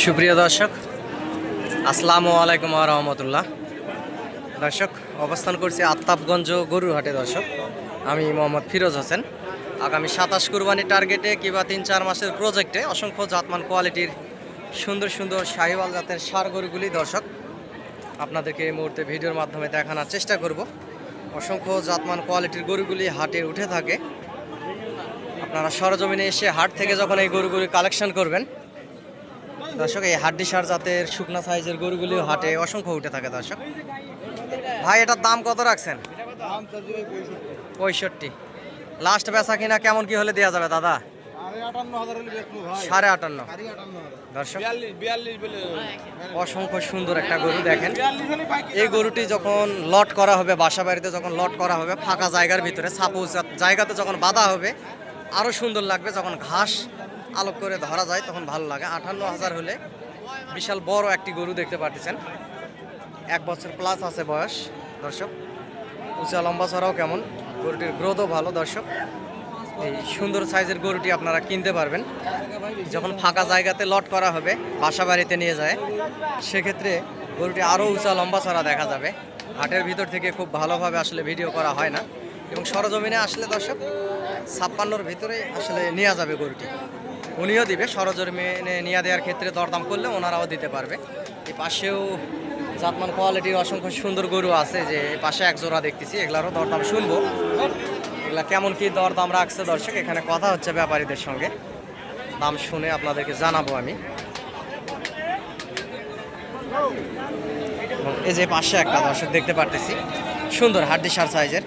সুপ্রিয় দর্শক, আসসালামু আলাইকুম ওয়া রাহমাতুল্লাহ। দর্শক, অবস্থান করছি আফতাবগঞ্জ গরুর হাটে। দর্শক, আমি মোহাম্মদ ফিরোজ হোসেন। আগামী 27 কুরবানি টার্গেটে কিংবা 3-4 মাসের প্রজেক্টে অসংখ্য জাতমান কোয়ালিটির সুন্দর সুন্দর শাহিওয়াল জাতের ষাঁড় গরুগুলি দর্শক আপনাদেরকে এই মুহূর্তে ভিডিওর মাধ্যমে দেখানোর চেষ্টা করব। অসংখ্য জাতমান কোয়ালিটির গরুগুলি হাটে উঠে থাকে। আপনারা সরজমিনে এসে হাট থেকে যখন এই গরুগুলি কালেকশন করবেন দর্শক, এই হাড্ডি সার জাতের শুকনা সাইজের গরুগুলিও হাটে অসংখ্য উঠে থাকে। দর্শক ভাই, এটার দাম কত রাখছেন? 65। লাস্ট বেচা কিনা কেমন কি হলে দেওয়া যাবে দাদা? 58,500। দর্শক, অসংখ্য সুন্দর একটা গরু দেখেন। এই গরুটি যখন লট করা হবে, বাসা বাড়িতে যখন লট করা হবে, ফাঁকা জায়গার ভিতরে সাপোজ জায়গাতে যখন বাঁধা হবে আরও সুন্দর লাগবে। যখন ঘাস আলোক করে ধরা যায় তখন ভালো লাগে। 58,000 হলে বিশাল বড় একটি গরু দেখতে পাচ্ছেন। 1 বছর প্লাস আছে বয়স। দর্শক, উঁচা লম্বা ছড়াও কেমন, গরুটির গ্রোথও ভালো। দর্শক, এই সুন্দর সাইজের গরুটি আপনারা কিনতে পারবেন যখন ফাঁকা জায়গাতে লট করা হবে, বাসা বাড়িতে নিয়ে যায়, সেক্ষেত্রে গরুটি আরও উঁচা লম্বা ছড়া দেখা যাবে। হাটের ভিতর থেকে খুব ভালোভাবে আসলে ভিডিও করা হয় না, এবং সরজমিনে আসলে দর্শক 56-র ভিতরে আসলে নেওয়া যাবে গরুটি। উনিও দিবে, সরজমিনে নিয়ে দেওয়ার ক্ষেত্রে দরদাম করলে ওনারাও দিতে পারবে। এই পাশেও জাতমান কোয়ালিটির অসংখ্য সুন্দর গরু আছে, যে এই পাশে এক জোড়া দেখতেছি, এগুলারও দরদাম শুনবো। এগুলা কেমন কি দরদাম রাখছে দর্শক, এখানে কথা হচ্ছে ব্যাপারীদের সঙ্গে, দাম শুনে আপনাদেরকে জানাবো আমি। এই যে পাশে একটা দর্শক দেখতে পারতেছি, সুন্দর হাড্ডি সার সাইজের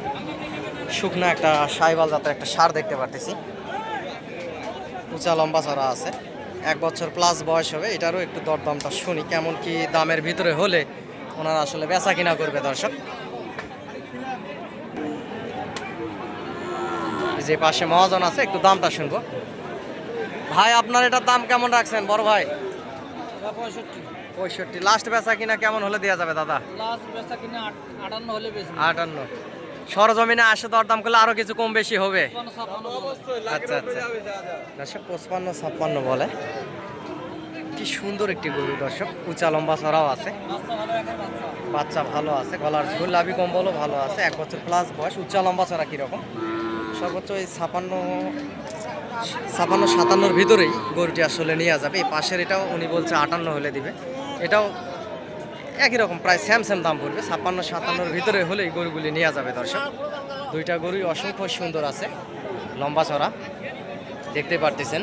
শুকনা একটা শাহিওয়াল জাতের একটা ষাঁড় দেখতে পারতেছি। উঁচা লম্বা চড়া আছে, 1 বছর প্লাস বয়স হবে। এটারও একটু দরদামটা শুনি, কেমন কি দামের ভিতরে হলে ওনারা আসলে বেচা কিনা করবে। দর্শক, যে পাশে মহাজন আছে, একটু দামটা শুনবো। ভাই, আপনার এটার দাম কেমন রাখছেন বড় ভাই? 65। লাস্ট বেচা কিনা কেমন হলে দেওয়া যাবে দাদা? 58। সরজমিনে আসে দরদাম করলে আরো কিছু কম বেশি হবে। আচ্ছা আচ্ছা দর্শক, 55-56 বলে। কি সুন্দর একটি গরু দর্শক, উঁচা লম্বা ছড়াও আছে, বাচ্চা ভালো আছে, গলার ঝোল লাভি কম্বলও ভালো আছে। 1 বছর প্লাস বয়স। উঁচা লম্বা ছড়া কীরকম? সর্বোচ্চ এই 56-57-র ভিতরেই গরুটি আসলে নেওয়া যাবে। এই পাশের এটাও উনি বলছে 58 হলে দিবে। এটাও একই রকম, প্রায় সেম দাম পড়বে। 56-57-র ভিতরে হলে এই গরুগুলি নেওয়া যাবে। দর্শক, দুইটা গরুই অসংখ্য সুন্দর আছে, লম্বা চড়া দেখতে পারতেছেন।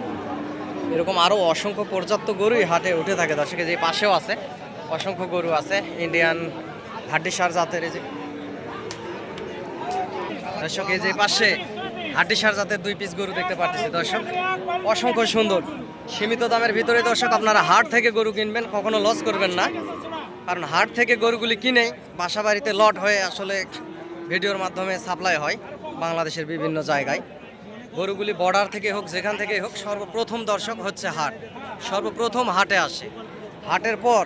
এরকম আরও অসংখ্য পর্যাপ্ত গরুই হাটে উঠে থাকে। দর্শক, যে পাশেও আছে অসংখ্য গরু আছে, ইন্ডিয়ান হাড্ডি সার জাতের। এই যে দর্শক, এই যে পাশে হাড্ডি সার জাতের 2 পিস গরু দেখতে পাচ্ছি। দর্শক, অসংখ্য সুন্দর, সীমিত দামের ভিতরে। দর্শক, আপনারা হাট থেকে গরু কিনবেন, কখনো লস করবেন না, কারণ হাট থেকে গরুগুলি কিনেই বাসা বাড়িতে লট হয়ে আসলে ভিডিওর মাধ্যমে সাপ্লাই হয় বাংলাদেশের বিভিন্ন জায়গায়। গরুগুলি বর্ডার থেকে হোক, যেখান থেকে হোক, সর্বপ্রথম দর্শক হচ্ছে হাট। সর্বপ্রথম হাটে আসে, হাটের পর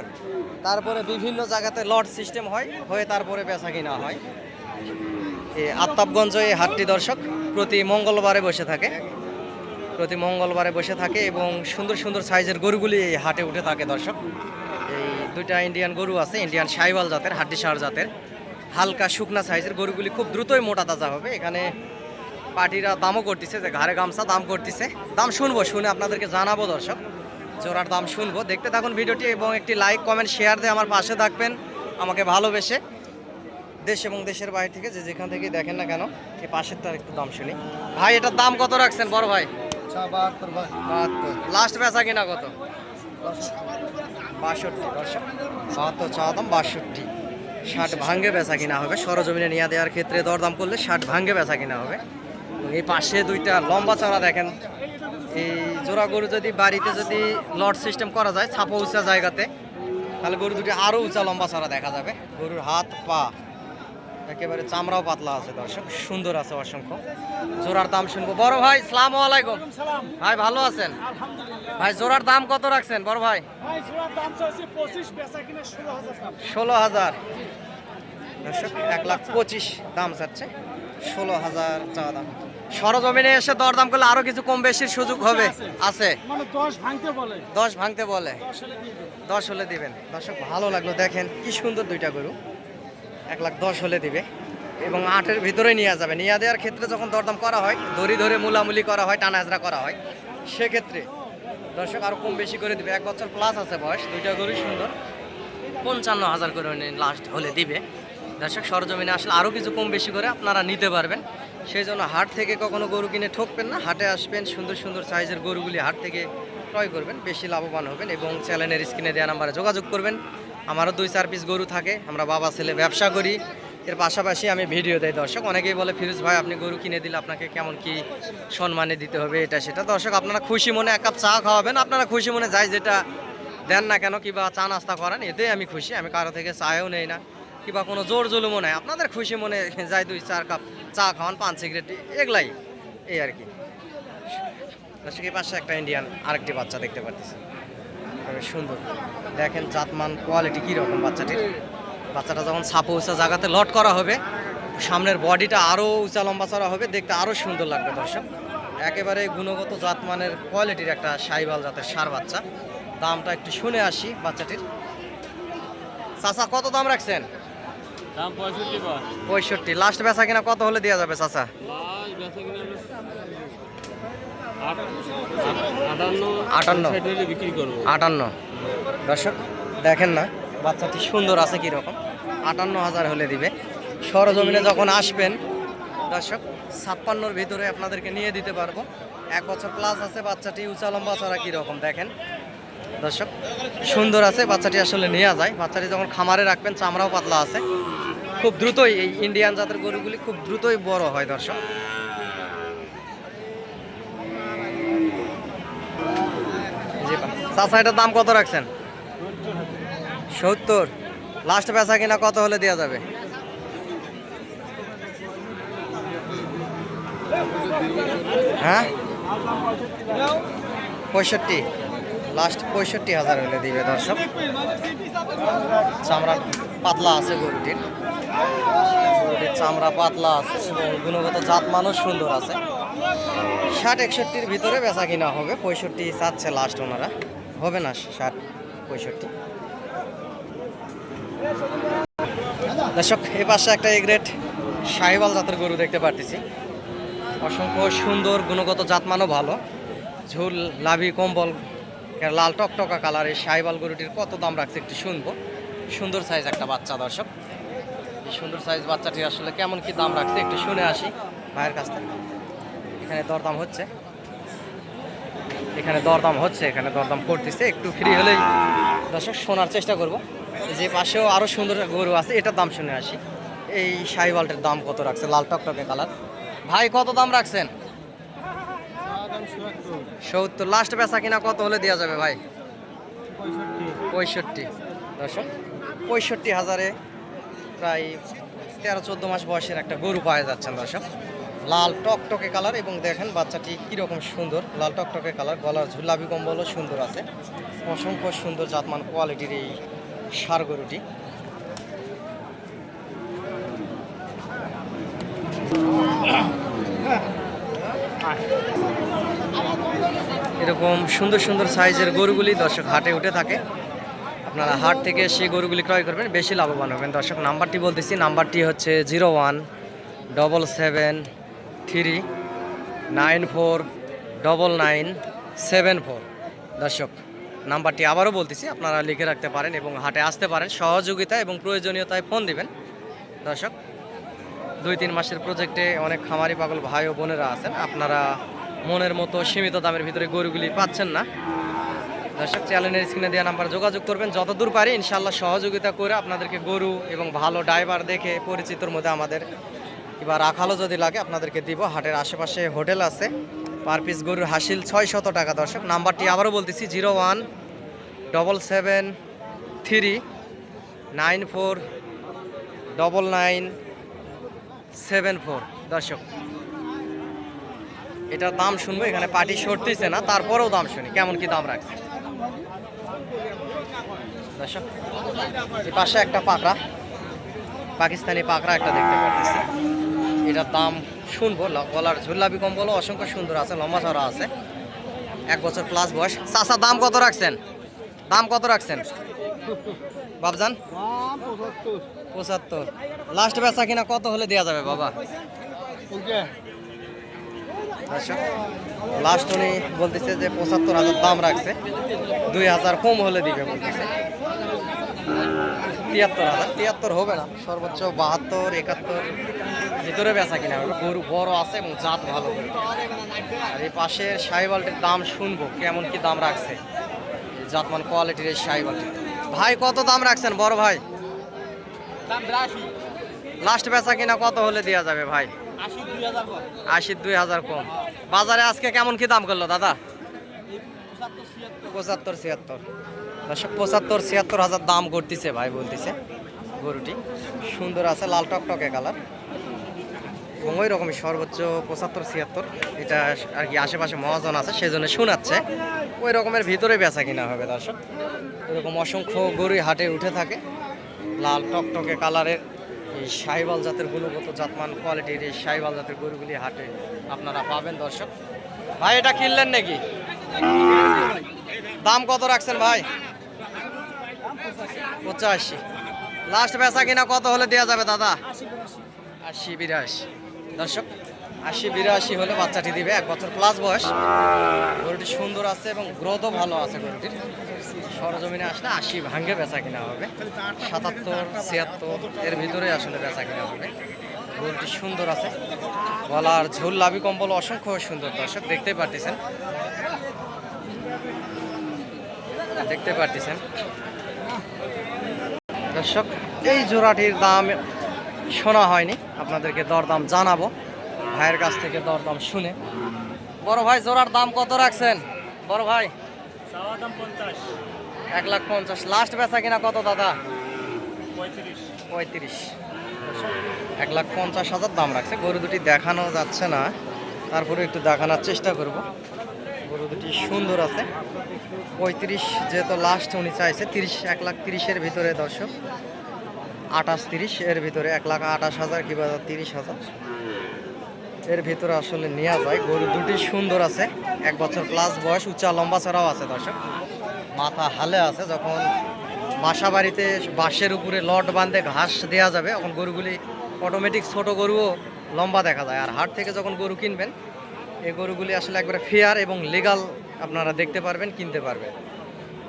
তারপরে বিভিন্ন জায়গাতে লট সিস্টেম হয়ে তারপরে বেচা কিনা হয়। এই আফতাবগঞ্জ এই হাটটি দর্শক প্রতি মঙ্গলবারে বসে থাকে, এবং সুন্দর সুন্দর সাইজের গরুগুলি এই হাটে উঠে থাকে। দর্শক, এই 2টা ইন্ডিয়ান গরু আছে, ইন্ডিয়ান শাহিওয়াল জাতের, হাড্ডি সার জাতের, হালকা শুকনা সাইজের গরুগুলি খুব দ্রুতই মোটা তাজা হবে। এখানে পার্টিরা দামও করতেছে, যে ঘাড়ে গামছা দাম করতেছে। দাম শুনবো, শুনে আপনাদেরকে জানাবো। দর্শক, জোড়ার দাম শুনবো। দেখতে থাকুন ভিডিওটি, এবং একটি লাইক কমেন্ট শেয়ার দিয়ে আমার পাশে থাকবেন, আমাকে ভালোবেসে। দেশ এবং দেশের বাইরে থেকে যে যেখান থেকে দেখেন না কেন, এই পাশের তার একটু দাম শুনি। ভাই, এটার দাম কত রাখছেন বড় ভাই? 72। লাস্ট বেচা কিনা কত? 62। দর্শক, 72 চাওয়া দাম, 62। 60 ভাঙ্গে বেচা কিনা হবে। সরজমিনে নিয়ে দেওয়ার ক্ষেত্রে দরদাম করলে 60 ভাঙ্গে বেচা কিনা হবে। এই পাশে 2টা লম্বা চড়া দেখেন। এই জোড়া গরু যদি বাড়িতে যদি লট সিস্টেম করা যায় ছাপো উঁচা জায়গাতে, তাহলে গরু দুটি আরও উঁচা লম্বা চড়া দেখা যাবে। গরুর হাত পা একেবারে চামড়াও পাতলা আছে। দর্শক, সুন্দর আছে অসংখ্য। জোড়ার দাম শুনবো। বড় ভাই, আসসালামু আলাইকুম। ভাই, ভালো আছেন? ভাই, জোড়ার দাম কত রাখছেন বড় ভাই? 16,000। দর্শক, 1,25,000 দাম চাচ্ছে, 16,000 চাওয়া দাম। সরজমিনে এসে দরদাম করলে আরো কিছু কম বেশির সুযোগ হবে, আছে মানে 10 ভাঙতে বলে, 10 ভাঙতে বলে, 10 হলে দিয়ে দেব। 10 হলে দিবেন। দর্শক ভালো লাগলো, দেখেন কি সুন্দর দুইটা গরু, 1,10,000 হলে দিবে এবং 8-এর ভিতরে নিয়ে যাবে। নিয়ে দেওয়ার ক্ষেত্রে যখন দরদাম করা হয়, দড়ি ধরে মুলামুলি করা হয়, টানা হাজরা করা হয়, সেক্ষেত্রে দর্শক আরো কম বেশি করে দিবে। 1 বছর প্লাস আছে বয়স, দুইটা গরু সুন্দর, 55,000 করে লাস্ট হলে দিবে। দর্শক সরজমিনে আসলে আরও কিছু কম বেশি করে আপনারা নিতে পারবেন। সেই জন্য হাট থেকে কখনো গরু কিনে ঠকবেন না, হাটে আসবেন, সুন্দর সুন্দর সাইজের গরুগুলি হাট থেকে ক্রয় করবেন, বেশি লাভবান হবেন এবং চ্যানেলের স্ক্রিনে দেওয়া নাম্বারে যোগাযোগ করবেন। আমারও 2-4 পিস গরু থাকে, আমরা বাবা ছেলে ব্যবসা করি, এর পাশাপাশি আমি ভিডিও দেই। দর্শক অনেকেই বলে ফিরোজ ভাই আপনি গরু কিনে দিলে আপনাকে কেমন কি সম্মানে দিতে হবে, এটা সেটা। দর্শক আপনারা খুশি মনে 1 কাপ চা খাওয়াবেন, আপনারা খুশি মনে যাই যেটা দেন না কেন, কিংবা চা নাস্তা করেন, এতে আমি খুশি। আমি কারো থেকে চায়ও নেই না, কিংবা কোনো জোর জুলুমও নাই। আপনাদের খুশি মনে যাই 2-4 কাপ চা খাওয়ান, পান সিগারেট, এগুলাই, এই আর কি। দর্শক এই পাশে একটা ইন্ডিয়ান আরেকটি বাচ্চা দেখতে পাচ্ছি, সুন্দর, দেখেন জাতমান কোয়ালিটি কীরকম বাচ্চাটির। বাচ্চাটা যখন ছাপো উঁচা জায়গাতে লট করা হবে, সামনের বডিটা আরও উঁচা লম্বা চড়া হবে, দেখতে আরও সুন্দর লাগবে। দর্শক একেবারে গুণগত জাতমানের কোয়ালিটির একটা সাইবাল জাতের ষাঁড় বাচ্চা। দামটা একটু শুনে আসি বাচ্চাটির। চাচা কত দাম রাখছেন? দাম 65 65। লাস্ট বেচা কিনা কত হলে দেওয়া যাবে চাচা? লাস্ট বেচা কিনা 58 বিক্রি করব। 58। দর্শক দেখেন না বাচ্চাটি সুন্দর আছে কীরকম, 58,000 হলে দিবে। সরজমিনে যখন আসবেন দর্শক 56-র ভিতরে আপনাদেরকে নিয়ে দিতে পারবো। 1 বছর প্লাস আছে বাচ্চাটি, উঁচা লম্বা চড়া কীরকম দেখেন দর্শক, সুন্দর আছে বাচ্চাটি, আসলে নেওয়া যায়। বাচ্চাটি যখন খামারে রাখবেন, চামড়াও পাতলা আছে, খুব দ্রুতই এই ইন্ডিয়ান জাতের গরুগুলি খুব দ্রুতই বড় হয়। দর্শক চাচা এটার দাম কত রাখছেন? 70। লাস্ট বেচা কিনা কত হলে দেওয়া যাবে? হ্যাঁ 65। লাস্ট 65,000 হলে দিবে। দর্শক চামড়া পাতলা আছে গরুটির, চামড়া পাতলা আছে এবং গুণগত জাতমানও সুন্দর আছে। 60-61-র ভিতরে বেচা কিনা হবে। 65 চাচ্ছে লাস্ট, ওনারা হবে না 60-65। দর্শক এ পাশে একটা এগ্রেট শাহিওয়াল জাতের গরু দেখতে পারতেছি, অসংখ্য সুন্দর, গুণগত জাতমানও ভালো, ঝুল লাভি কম্বল, লাল টকটকা কালার। এই শাহিওয়াল গরুটির কত দাম রাখছে একটু শুনবো। সুন্দর সাইজ একটা বাচ্চা। দর্শক এই সুন্দর সাইজ বাচ্চাটি আসলে কেমন কি দাম রাখছে একটু শুনে আসি ভাইয়ের কাছ থেকে। এখানে দরদাম হচ্ছে, এখানে দরদাম করতেছে, একটু ফ্রি হলেই দর্শক শোনার চেষ্টা করব। যে পাশেও আরও সুন্দর গরু আছে, এটার দাম শুনে আসি। এই শাহিওয়ালটার দাম কত রাখছে, লাল টকটকে কালার? ভাই কত দাম রাখছেন? 70। লাস্ট বেচা কিনা কত হলে দেওয়া যাবে ভাই? 65। দর্শক 65,000-এ প্রায় 13-14 মাস বয়সের একটা গরু পাওয়া যাচ্ছেন। দর্শক লাল টকটকে কালার এবং দেখেন বাচ্চাটি কীরকম সুন্দর, লাল টকটকে কালার, গলার ঝুলাবি কম্বলও সুন্দর আছে। অসংখ্য সুন্দর জাতমান কোয়ালিটির এই ষাঁড় গরুটি। এরকম সুন্দর সুন্দর সাইজের গরুগুলি দর্শক হাটে উঠে থাকে, আপনারা হাট থেকে সেই গরুগুলি ক্রয় করবেন, বেশি লাভবান হবেন। দর্শক নাম্বারটি বলতেছি, নাম্বারটি হচ্ছে 0177394974। দর্শক নাম্বারটি আবারও বলতেছি, আপনারা লিখে রাখতে পারেন এবং হাটে আসতে পারেন। সহযোগিতা এবং প্রয়োজনীয়তায় ফোন দিবেন। দর্শক 2-3 মাসের প্রজেক্টে অনেক খামারি পাগল ভাই ও বোনেরা আছেন, আপনারা মনের মতো সীমিত দামের ভিতরে গরুগুলি পাচ্ছেন না। দর্শক চ্যানেলের স্ক্রিনে দেওয়া নাম্বার যোগাযোগ করবেন, যতদূর পারি ইনশাল্লাহ সহযোগিতা করে আপনাদেরকে গরু এবং ভালো ড্রাইভার দেখে পরিচিতর মধ্যে আমাদের এবার রাখালও যদি লাগে আপনাদেরকে দিব। হাটের আশেপাশে হোটেল আছে, পার পিস গরুর হাসিল 600 টাকা। দর্শক নাম্বারটি আবারও বলতেছি, 0177394994। দর্শক এটার দাম শুনবো, এখানে পার্টি সরতেছে না, তারপরেও দাম শুনি কেমন কি দাম রাখছে। দর্শক এই পাশে একটা পাকড়া, পাকিস্তানি পাকড়া একটা দেখতে পাচ্ছি, এটার দাম শুনবো। গলার ঝুল্লাবি কম্বলও অসংখ্য সুন্দর আছে, লম্বা চড়া আছে, 1 বছর প্লাস বয়স। চাচা দাম কত রাখছেন? দাম কত রাখছেন বাবজান? 75। লাস্ট বেচা কিনা কত হলে দেওয়া যাবে বাবা? লাস্ট উনি বলতেছে যে 75,000 দাম রাখছে, 2,000 কম হলে দিবে বলতেছে। 73,000, 73 হবে না, সর্বোচ্চ 72, 71 ভিতরে বেচা কিনা হবে। গরু বড় আছে এবং জাত ভালো। আর এই পাশের শাহিওয়ালটির দাম শুনবো কেমন কি দাম রাখছে, জাতমান কোয়ালিটির এই শাহিওয়ালটি। ভাই কত দাম রাখছেন বড় ভাই? লাস্ট বেচা কিনা কত হলে দেওয়া যাবে ভাই? 80, 2,000 কম। বাজারে আজকে কেমন কি দাম করলো দাদা? 75, 76। দর্শক 75, 76,000 দাম করতেছে ভাই বলতেছে। গরুটি সুন্দর আছে, লাল টকটকে কালার এবং ওই রকমই সর্বোচ্চ 75, 76। এটা আর কি আশেপাশে মহাজন আছে সেজন্য শোনাচ্ছে, ওই রকমের ভিতরে বেচা কিনা হবে দর্শক। এরকম অসংখ্য গরুই হাটে উঠে থাকে, লাল টকটকে কালারের এই শাহিওয়াল জাতের গুণগত জাতমান কোয়ালিটির এই শাহিওয়াল জাতের গরুগুলি হাটে আপনারা পাবেন দর্শক। ভাই এটা কিনলেন নাকি? দাম কত রাখছেন ভাই? 85। লাস্ট বেচা কিনা কত হলে দেওয়া যাবে দাদা? 80, 82। দর্শক 80, 82 হলে বাচ্চাটি দিবে, 1 বছর প্লাস বয়স। গরুটি সুন্দর আছে এবং গ্রোথও ভালো আছে গরুটির। সরজমিনে আসলে 80 ভাঙ্গে বেচা কিনা হবে, 77, 76 এর ভিতরে আসলে বেচা কিনা হবে। গরুটি সুন্দর আছে, গলার ঝোল লাভি কম্বল অসংখ্য সুন্দর দর্শক, দেখতে পারতেছেন। দর্শক এই জোড়াটির দাম শোনা হয়নি, আপনাদেরকে দরদাম জানাবো ভাইয়ের কাছ থেকে দরদাম শুনে। বড় ভাই জোড়ার দাম কত রাখছেন বড় ভাই? 1,50,000। লাস্ট বেচা কিনা কত দাদা? 35। 1,50,000 দাম রাখছে। গরু দুটি দেখানো যাচ্ছে না, তারপরে একটু দেখানোর চেষ্টা করব। গরু দুটি সুন্দর আছে। 35 যেহেতু লাস্ট উনি চাইছে, 30, 1,30,000 ভিতরে দর্শক, 28, 30 এর ভিতরে, 1,28,000 কিংবা 30,000 এর ভিতরে আসলে নেওয়া যায়। গরু দুটি সুন্দর আছে, 1 বছর প্লাস বয়স, উঁচা লম্বা চড়াও আছে দর্শক, মাথা হালে আছে। যখন বাসা বাড়িতে বাঁশের উপরে লট বাঁধে ঘাস দেওয়া যাবে, তখন গরুগুলি অটোমেটিক ছোট গরুও লম্বা দেখা যায়। আর হাট থেকে যখন গরু কিনবেন, এই গরুগুলি আসলে একবারে ফেয়ার এবং লিগাল আপনারা দেখতে পারবেন, কিনতে পারবেন।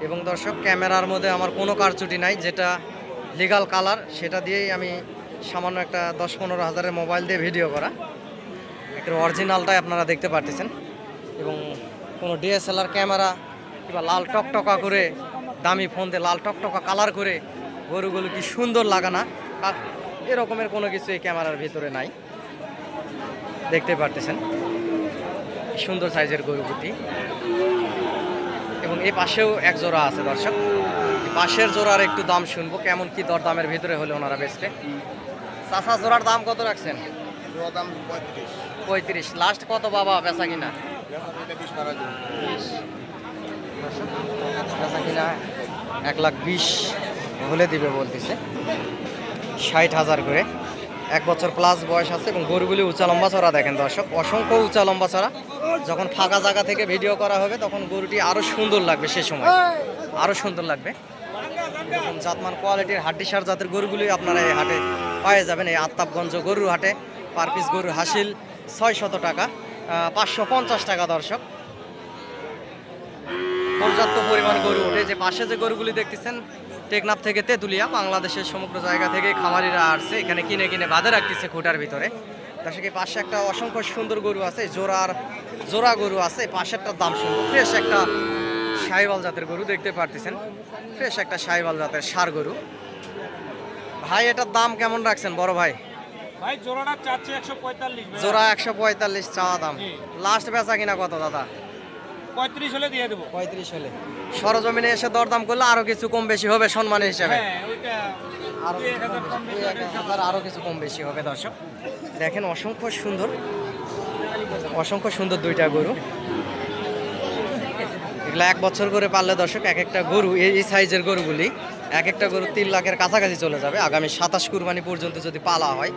এবং দর্শক ক্যামেরার মধ্যে আমার কোনো কারচুটি নাই, যেটা লিগাল কালার সেটা দিয়েই আমি সামান্য একটা 10-15 হাজারের মোবাইল দিয়ে ভিডিও করা, একটা অরিজিনালটাই আপনারা দেখতে পারতেছেন। এবং কোনো ডিএসএলআর ক্যামেরা কিংবা লাল টকটকা করে দামি ফোন দিয়ে লাল টকটকা কালার করে গরুগুলো কি সুন্দর লাগানা, এরকমের কোনো কিছু এই ক্যামেরার ভিতরে নাই, দেখতে পারতেছেন। সুন্দর সাইজের গরুগুটি এবং এই পাশেও এক জোড়া আছে দর্শক। পাশের জোড়ার একটু দাম শুনবো কেমন কি দর দামের ভিতরে হলে ওনারা বেচবে। চাচা জোড়ার দাম কত রাখছেন? 35। লাস্ট কত বাবা বেচা কিনা? বেচা কিনা 1,20,000 হলে দিবে বলতেছে, 60,000 করে। 1 বছর প্লাস বয়স আছে এবং গরুগুলি উঁচা লম্বা চড়া দেখেন দর্শক, অসংখ্য উঁচা লম্বা চড়া। যখন ফাঁকা জায়গা থেকে ভিডিও করা হবে তখন গরুটি আরও সুন্দর লাগবে, সে সময় আরও সুন্দর লাগবে। এরকম জাতমান কোয়ালিটির হাড্ডিসার জাতের গরুগুলি আপনারা এই হাটে পেয়ে যাবেন। এই আত্তাবগঞ্জ গরুর হাটে পার পিস গরুর হাসিল 600 টাকা, 550 টাকা দর্শক। পর্যাপ্ত পরিমাণ গরু ওঠে। যে পাশে যে গরুগুলি দেখতেছেন টেকনাফ থেকে তেঁতুলিয়া, বাংলাদেশের সমগ্র জায়গা থেকে খামারিরা আসছে এখানে কিনে কিনে বাঁধে রাখতেছে খুঁটার ভিতরে। দর্শক এই পাশে একটা অসংখ্য সুন্দর গরু আছে, জোড়া গরু আছে। পাশেরটার দাম শুনবো, ফ্রেশ একটা শাহিওয়াল জাতের গরু দেখতে পারতেছেন, ফ্রেশ একটা শাহিওয়াল জাতের ষাঁড় গরু। ভাই এটার দাম কেমন রাখছেন বড় ভাই? ভাই জোড়াটা চাচ্ছে 145। জোড়া 145 চাওয়া দাম। লাস্ট বেচা কিনা কত দাদা? 35 হলে দিয়ে দেবো। 35 হলে। সরজমিনে এসে দরদাম করলে আরো কিছু কম বেশি হবে সম্মানের হিসাবে, আরো কিছু কম বেশি হবে দর্শক। দেখেন অসংখ্য সুন্দর দুইটা গরু। এগুলো 1 বছর করে পারলে দর্শক এক একটা গরু, এই সাইজের গরুগুলি এক একটা গরু 3 লাখের কাছাকাছি চলে যাবে আগামী 27 কুরবানি পর্যন্ত যদি পালা হয়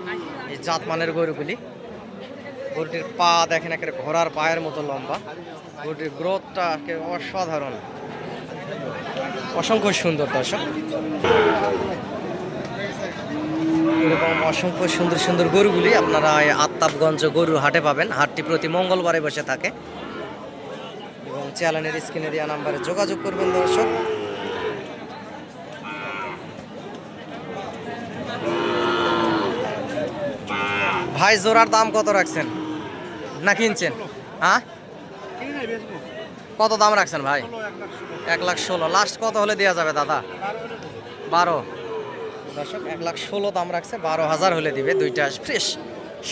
এই জাতমানের গরুগুলি। গরুটির পা দেখেন একেবারে ঘোড়ার পায়ের মতো লম্বা। গরুটির গ্রোথটা অসাধারণ, অসংখ্য সুন্দর দর্শক। এরকম অসংখ্য সুন্দর সুন্দর গরুগুলি আপনারা এই আত্তাবগঞ্জ গরুর হাটে পাবেন। হাটটি প্রতি মঙ্গলবারে বসে থাকে এবং চ্যানেলের স্ক্রিনে দেওয়া নাম্বারে যোগাযোগ করবেন দর্শক। ভাই জোড়ার দাম কত রাখছেন না কিনছেন? হ্যাঁ, কত দাম রাখছেন ভাই? 1,16,000। লাস্ট কত হলে দেওয়া যাবে দাদা? 12। দর্শক 1,16,000 দাম রাখছে, 12,000 হলে দিবে। দুইটা ফ্রেশ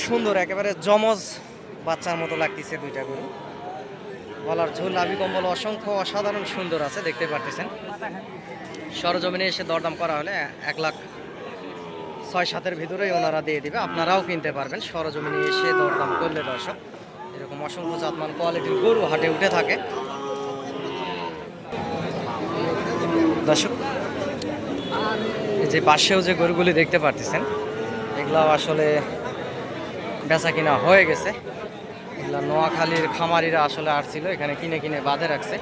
সুন্দর একেবারে জমজ বাচ্চার মতো লাগতেছে দুইটা গরু। গলার ঝোল আবি কম্বল অসংখ্য অসাধারণ সুন্দর আছে, দেখতে পারতেছেন। সরজমিনে এসে দরদাম করা হলে 1,06,000-7,000 ভিতরেই ওনারা দিয়ে দিবে। আপনারাও কিনতে পারবেন সরজমিনে এসে দরদাম করলে দর্শক। এরকম অসংখ্য জাতমান কোয়ালিটির গরু হাটে উঠে থাকে দর্শক। যে পাশেও যে গরুগুলি দেখতে পারতেছেন এগুলো আসলে বেচা কিনা হয়ে গেছে। এগুলো নোয়াখালীর খামারিরা আসলে আসছিল, এখানে কিনে কিনে বাঁধে রাখছে।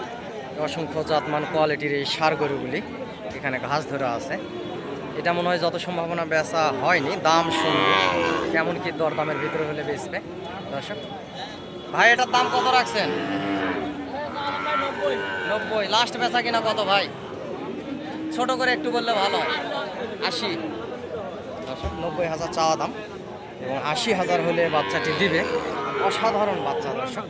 অসংখ্য জাতমান কোয়ালিটির এই ষাঁড় গরুগুলি এখানে ঘাস ধরা আছে। এটা মনে হয় যত সম্ভাবনা বেচা হয়নি, দাম শুনবে কেমন কি দরদামের ভিতরে হলে বেচবে দর্শক। ভাই এটার দাম কত রাখছেন? 90। লাস্ট বেচা কিনা কত ভাই? ছোট করে একটু বললে ভালো হয়। 80। দর্শক 90,000 চাওয়া দাম এবং 80,000 হলে বাচ্চাটি দিবে। অসাধারণ বাচ্চা দর্শক,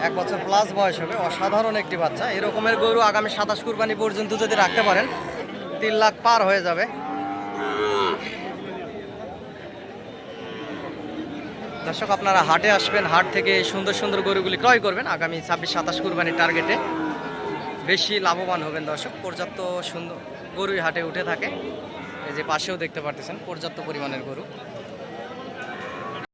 1 বছর প্লাস বয়স হবে। অসাধারণ একটি বাচ্চা। এরকমের গরু আগামী 27 কুরবানি পর্যন্ত যদি রাখতে পারেন 3 লাখ পার হয়ে যাবে দর্শক। আপনারা হাটে আসবেন, হাট থেকে এই সুন্দর সুন্দর গরুগুলি ক্রয় করবেন। আগামী 26-27 কুরবানির টার্গেটে বেশি লাভবান হবেন দর্শক। পর্যাপ্ত সুন্দর গরুই হাটে উঠে থাকে। এই যে পাশেও দেখতে পারতেছেন পর্যাপ্ত পরিমাণের গরু।